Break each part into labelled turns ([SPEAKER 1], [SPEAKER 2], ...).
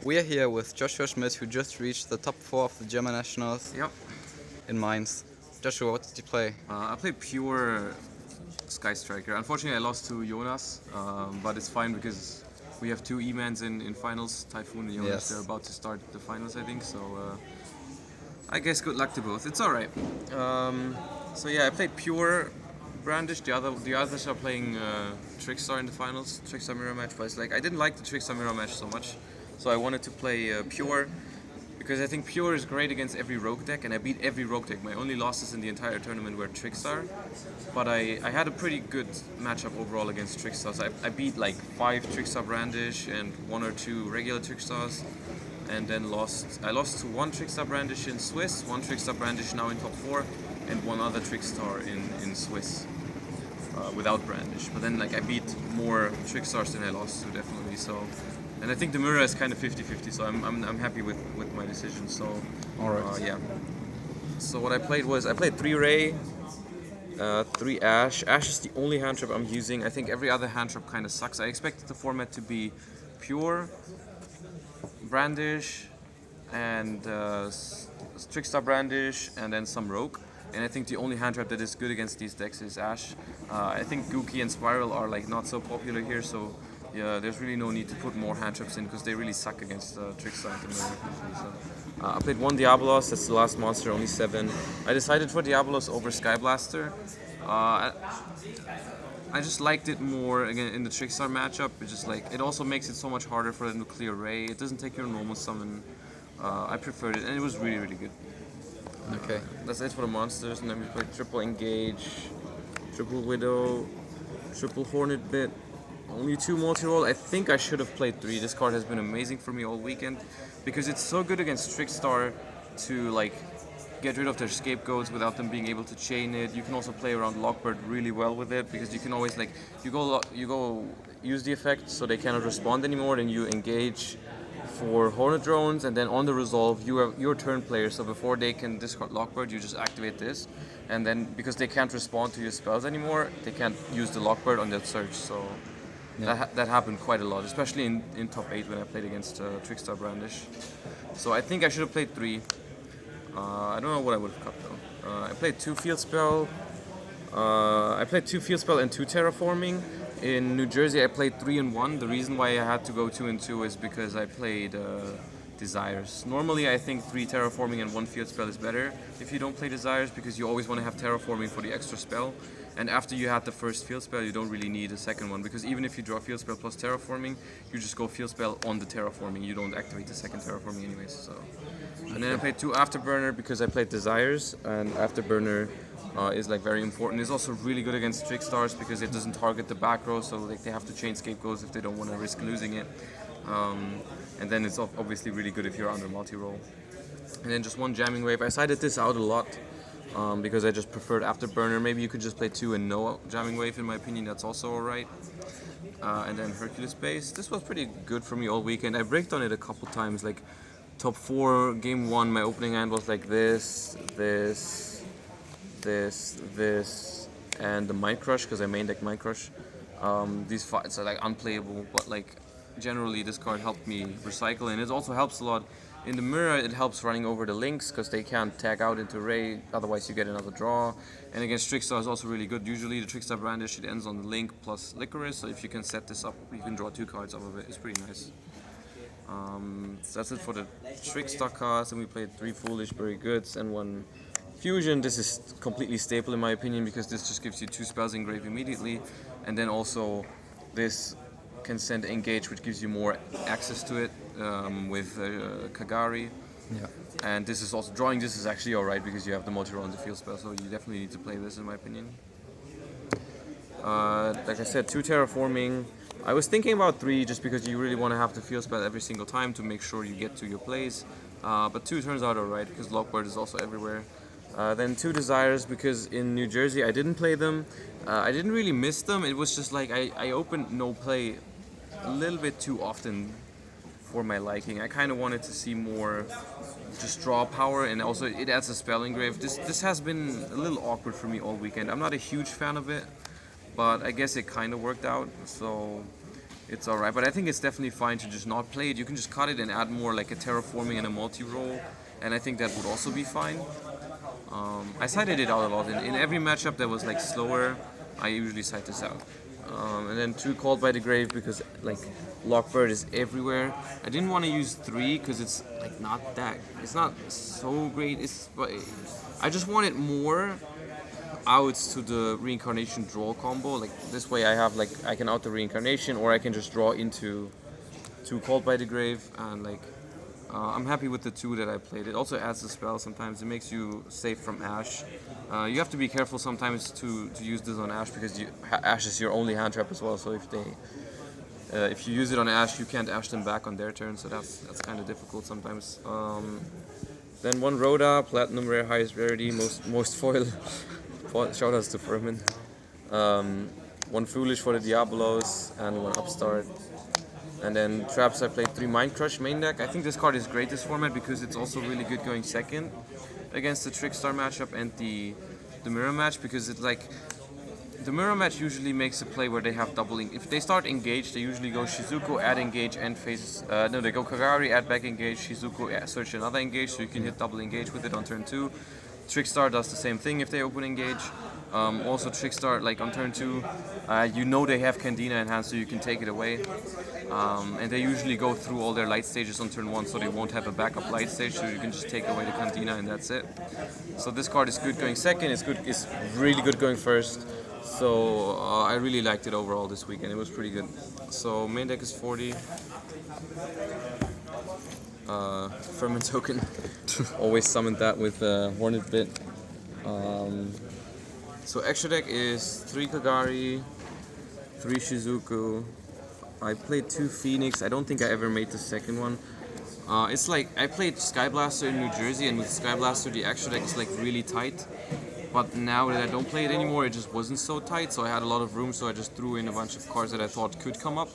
[SPEAKER 1] We are here with Joshua Schmidt, who just reached the top 4 of the German nationals
[SPEAKER 2] Yep.
[SPEAKER 1] in Mainz. Joshua, what did you play?
[SPEAKER 2] I played pure Sky Striker. Unfortunately, I lost to Jonas, but it's fine because we have two E-Mans in finals. Typhoon and Jonas,
[SPEAKER 1] Yes.
[SPEAKER 2] they're about to start the finals, I think. So I guess good luck to both. It's all right. So yeah, I played pure Brandish. The others are playing Trickstar in the finals, Trickstar mirror match. But it's like I didn't like the Trickstar mirror match so much, so I wanted to play pure. Because I think Pure is great against every rogue deck, and I beat every rogue deck. My only losses in the entire tournament were Trickstar, but I had a pretty good matchup overall against Trickstars. I beat like 5 Trickstar Brandish and 1 or 2 regular Trickstars, and then I lost to 1 Trickstar Brandish in Swiss, 1 Trickstar Brandish now in top 4, and 1 other Trickstar in Swiss without Brandish. But then like I beat more Trickstars than I lost to, definitely. So. And I think the mirror is kind of 50-50, so I'm happy with my decision. So,
[SPEAKER 1] Alright.
[SPEAKER 2] yeah. So what I played was, I played 3 Ray, 3 Ash. Ash is the only hand trap I'm using. I think every other hand trap kind of sucks. I expected the format to be pure, Brandish, and Trickstar Brandish, and then some Rogue. And I think the only hand trap that is good against these decks is Ash. I think Gookie and Spiral are like not so popular here, so yeah, there's really no need to put more hand traps in because they really suck against Trickstar at the moment. So, I played 1 Diabolos, that's the last monster, only 7. I decided for Diabolos over Sky Blaster. I just liked it more again in the Trickstar matchup. It's just like it also makes it so much harder for them to clear Ray. It doesn't take your normal summon. I preferred it, and it was really good.
[SPEAKER 1] Okay.
[SPEAKER 2] That's it for the monsters, and then we played triple Engage, triple Widow, triple Hornet Bit. Only 2 multi-roll. I think I should have played 3. This card has been amazing for me all weekend because it's so good against Trickstar to like get rid of their scapegoats without them being able to chain it. You can also play around Lockbird really well with it because you can always like you go use the effect so they cannot respond anymore. Then you engage for Hornet drones, and then on the resolve you have your turn player. So before they can discard Lockbird, you just activate this, and then because they can't respond to your spells anymore, they can't use the Lockbird on that search. So.
[SPEAKER 1] Yeah.
[SPEAKER 2] That happened quite a lot, especially in top 8 when I played against Trickstar Brandish. So I think I should have played 3. I don't know what I would have cut though. I played 2 Field Spell. I played 2 Field Spell and 2 Terraforming. In New Jersey I played 3 and 1. The reason why I had to go 2 and 2 is because I played Desires. Normally I think 3 Terraforming and 1 Field Spell is better if you don't play Desires because you always want to have Terraforming for the extra spell. And after you had the first Field Spell, you don't really need a second one because even if you draw Field Spell plus Terraforming, you just go Field Spell on the Terraforming. You don't activate the second Terraforming anyways. So, and then I played 2 Afterburner because I played Desires, and Afterburner is like very important. It's also really good against Trickstars because it doesn't target the back row, so like they have to chain scapegoats if they don't want to risk losing it. And then it's obviously really good if you're under multi-roll. And then just 1 Jamming Wave. I sided this out a lot. Because I just preferred Afterburner. Maybe you could just play 2 and no Jamming Wave, in my opinion, that's also alright. And then Hercules Base. This was pretty good for me all weekend. I bricked on it a couple times, like top 4, game 1, my opening hand was like this, and the Mind Crush, because I main deck Mind Crush. These fights are like unplayable, but like generally this card helped me recycle, and it also helps a lot. In the mirror, it helps running over the links because they can't tag out into Ray, otherwise you get another draw. And against Trickstar is also really good. Usually the Trickstar Brandish, it ends on the link plus Licorice, so if you can set this up, you can draw 2 cards off of it. It's pretty nice. So that's it for the Trickstar cards, and we played 3 Foolish, very good, and 1 Fusion. This is completely staple in my opinion because this just gives you 2 spells in grave immediately, and then also this can send Engage, which gives you more access to it with Kagari.
[SPEAKER 1] Yeah.
[SPEAKER 2] And this is also drawing. This is actually alright because you have the multi-roll and the field spell, so you definitely need to play this in my opinion. Like I said, 2 Terraforming. I was thinking about 3 just because you really want to have the field spell every single time to make sure you get to your plays. But 2 turns out alright because Lockbird is also everywhere. Then 2 Desires because in New Jersey I didn't play them. I didn't really miss them. It was just like I opened no play a little bit too often for my liking. I kind of wanted to see more just draw power, and also it adds a spell engrave. This has been a little awkward for me all weekend. I'm not a huge fan of it, but I guess it kind of worked out. So it's alright. But I think it's definitely fine to just not play it. You can just cut it and add more like a terraforming and a multi-roll, and I think that would also be fine. I sided it out a lot. In every matchup that was like slower, I usually side this out. And then 2 Called by the Grave because like Lockbird is everywhere. I didn't want to use 3 because it's like not that. It's not so great. I just wanted more outs to the reincarnation draw combo. Like this way, I have like I can out the reincarnation, or I can just draw into 2 Called by the Grave, and like I'm happy with the 2 that I played. It also adds a spell sometimes. It makes you safe from Ash. You have to be careful sometimes to use this on Ash because Ash is your only hand trap as well. So if you use it on Ash, you can't Ash them back on their turn. So that's kind of difficult sometimes. Then 1 Rhoda, Platinum Rare, highest rarity, most foil. Shoutouts to Furman. 1 Foolish for the Diabolos and 1 Upstart. And then traps, I played 3 Mind Crush main deck. I think this card is great this format because it's also really good going second against the Trickstar matchup and the mirror match, because it's like the mirror match usually makes a play where they have doubling. If they start engage, they usually go Shizuko, add engage, and face. No, they go Kagari, add back engage, Shizuko, search another engage, so you can hit double engage with it on turn 2. Trickstar does the same thing if they open engage. Also Trickstar, like on turn 2, you know they have Candina in hand, so you can take it away. And they usually go through all their light stages on turn 1, so they won't have a backup light stage, so you can just take away the Candina and that's it. So this card is good going second, it's really good going first. So I really liked it overall this weekend, it was pretty good. So main deck is 40. Ferment token. Always summoned that with Hornet Bit. So extra deck is 3 Kagari, 3 Shizuku. I played 2 Phoenix. I don't think I ever made the second one. It's like I played Sky Blaster in New Jersey, and with Sky Blaster the extra deck is like really tight. But now that I don't play it anymore, it just wasn't so tight. So I had a lot of room, so I just threw in a bunch of cards that I thought could come up.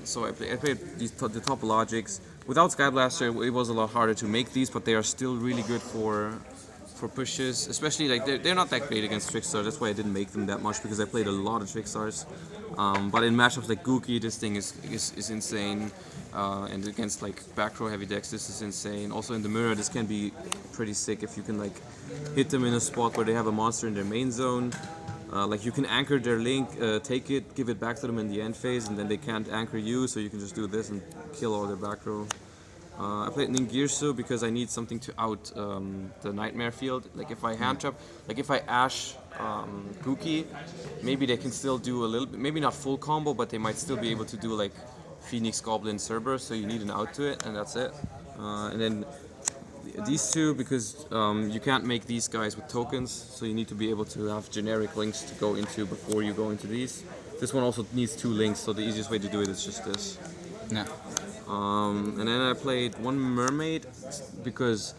[SPEAKER 2] So I played the top logics. Without Sky Blaster, it was a lot harder to make these, but they are still really good for pushes. Especially like they're not that great against Trickstar. That's why I didn't make them that much, because I played a lot of Trickstars. But in matchups like Gookie, this thing is insane. And against like back row heavy decks, this is insane. Also in the mirror, this can be pretty sick if you can like hit them in a spot where they have a monster in their main zone. Like you can anchor their link, take it, give it back to them in the end phase, and then they can't anchor you, so you can just do this and kill all their back row. I played Ningirsu because I need something to out the Nightmare field. Like if I hand trap, like if I Ash Gookie, maybe they can still do a little bit, maybe not full combo, but they might still be able to do like Phoenix, Goblin, Cerberus, so you need an out to it, and that's it. And then these 2, because you can't make these guys with tokens, so you need to be able to have generic links to go into before you go into these. This one also needs 2 links, so the easiest way to do it is just this.
[SPEAKER 1] Yeah.
[SPEAKER 2] And then I played 1 Mermaid because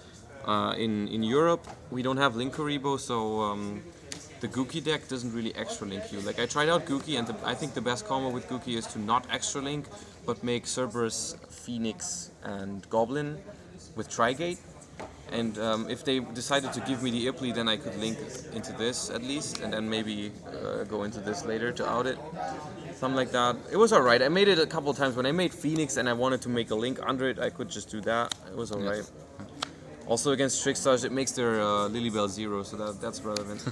[SPEAKER 2] in Europe we don't have Link Karibo, so the Gookie deck doesn't really extra link you. Like I tried out Gookie, and I think the best combo with Gookie is to not extra link, but make Cerberus, Phoenix, and Goblin with Trigate. And if they decided to give me the Ipley, then I could link into this at least, and then maybe go into this later to out it. Something like that. It was alright. I made it a couple of times. When I made Phoenix and I wanted to make a link under it, I could just do that. It was alright. Yes. Also against Trickstars, it makes their Lilybell 0, so that's relevant.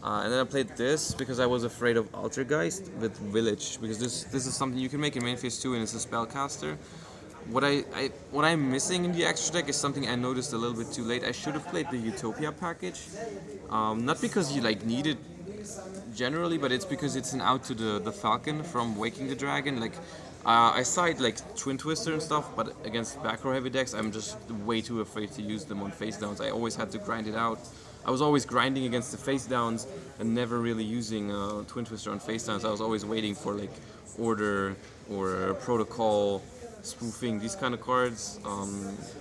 [SPEAKER 2] And then I played this because I was afraid of Altergeist with Village, because this is something you can make in main phase 2, and it's a spellcaster. What I'm missing in the extra deck is something I noticed a little bit too late. I should have played the Utopia package, not because you like need it generally, but it's because it's an out to the Falcon from Waking the Dragon. Like I side like Twin Twister and stuff, but against back row heavy decks, I'm just way too afraid to use them on face downs. I always had to grind it out. I was always grinding against the face downs and never really using Twin Twister on face downs. I was always waiting for like Order or Protocol, spoofing, these kind of cards,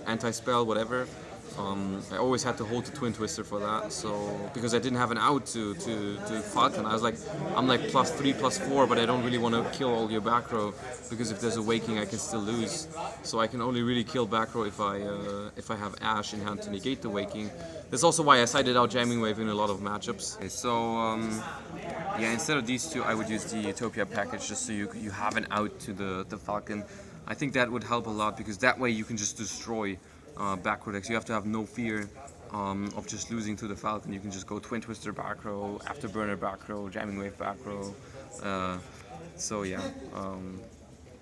[SPEAKER 2] anti-spell, whatever. I always had to hold the Twin Twister for that, so because I didn't have an out to Falcon, I was like, I'm like +3, +4, but I don't really want to kill all your back row, because if there's a Waking I can still lose. So I can only really kill back row if I have Ash in hand to negate the Waking. That's also why I sided out Jamming Wave in a lot of matchups. Okay, so Yeah, instead of these two, I would use the Utopia package just so you have an out to the Falcon. I think that would help a lot because that way you can just destroy back row decks. You have to have no fear of just losing to the Falcon. You can just go Twin Twister back row, Afterburner back row, Jamming Wave back row. So yeah,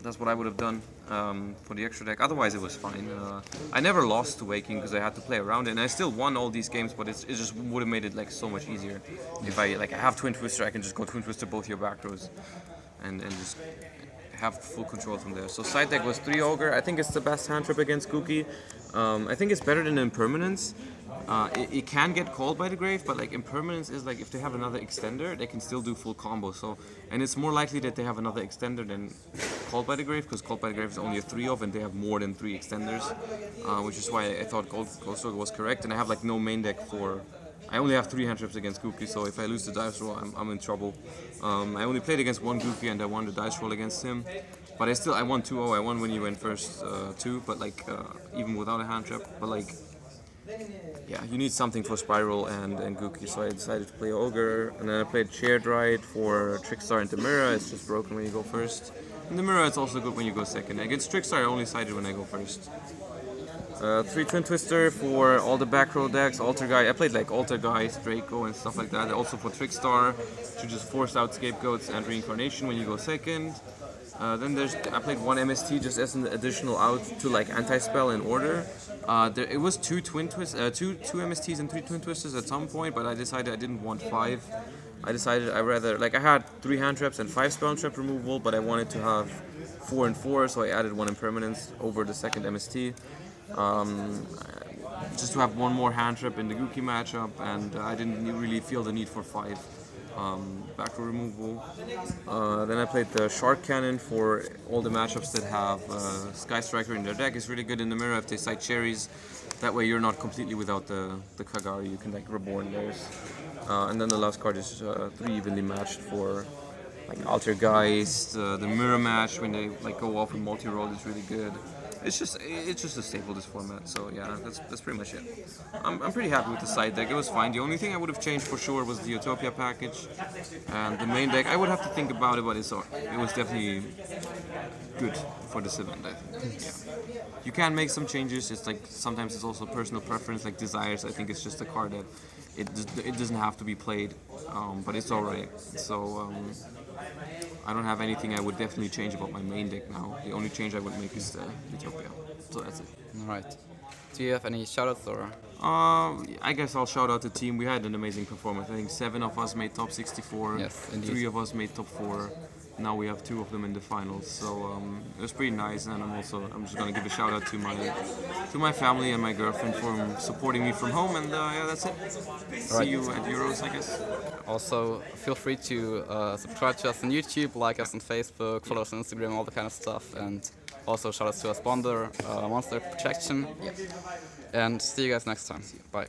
[SPEAKER 2] that's what I would have done for the extra deck. Otherwise, it was fine. I never lost to Waking because I had to play around it, and I still won all these games. But it just would have made it like so much easier if I have Twin Twister. I can just go Twin Twister both your back rows, and just have full control from there. So side deck was 3 Ogre. I think it's the best hand trip against Gookie. I think it's better than Impermanence. It can get called by the Grave, but like Impermanence is like if they have another extender, they can still do full combo. So, and it's more likely that they have another extender than called by the Grave, because called by the Grave is only a 3 of, and they have more than 3 extenders, which is why I thought Ghost Ogre was correct. And I have like no main deck for. I only have 3 hand trips against Gookie, so if I lose the dice roll, I'm in trouble. I only played against one Gookie, and I won the dice roll against him. But I won 2-0. I won when he went first too, but like even without a hand trap. But like. Yeah, you need something for Spiral and Gookie, so I decided to play Ogre, and then I played Shared Ride for Trickstar and Demira. It's just broken when you go first. And Demira, it's also good when you go second. Against Trickstar, I only sided when I go first. 3 Twin Twister for all the back row decks, Alter Guy. I played like Alter Guys, Draco, and stuff like that. Also for Trickstar, to just force out Scapegoats and Reincarnation when you go second. Then I played 1 MST just as an additional out to like anti-spell in order. It was 2 MSTs and 3 Twin Twisters at some point, but I decided I didn't want 5. I decided I had 3 hand traps and 5 spell trap removal, but I wanted to have 4 and 4, so I added 1 Impermanence over the second MST. Just to have 1 more hand trap in the Gookie matchup, and I didn't really feel the need for 5 back row removal. Then I played the Shark Cannon for all the matchups that have Sky Striker in their deck. It's really good in the mirror if they side Cherries. That way you're not completely without the Kagari, you can like reborn theirs. And then the last card is 3 evenly matched for like Altergeist. The mirror match when they like go off with multi-roll is really good. It's just a staple this format, so yeah, that's pretty much it. I'm pretty happy with the side deck. It was fine. The only thing I would have changed for sure was the Utopia package, and the main deck. I would have to think about it, but it was definitely good for this event. I think. Yeah. You can make some changes. It's like sometimes it's also personal preference, like Desires. I think it's just a card that it doesn't have to be played, but it's alright. So. I don't have anything I would definitely change about my main deck now. The only change I would make is the Utopia. So that's it.
[SPEAKER 1] Alright. Do you have any shoutouts or?
[SPEAKER 2] I guess I'll shout out the team. We had an amazing performance. I think 7 of us made top 64.
[SPEAKER 1] Yes, indeed.
[SPEAKER 2] 3 of us made top 4. Now we have 2 of them in the finals. So it was pretty nice, and I'm just gonna give a shout out to my family and my girlfriend for supporting me from home. And yeah, that's it. See you at Euros, I guess.
[SPEAKER 1] Also, feel free to subscribe to us on YouTube, like us on Facebook, follow us on Instagram, all the kind of stuff, and also shout out to our sponsor, Monster Protection. And see you guys next time. Bye.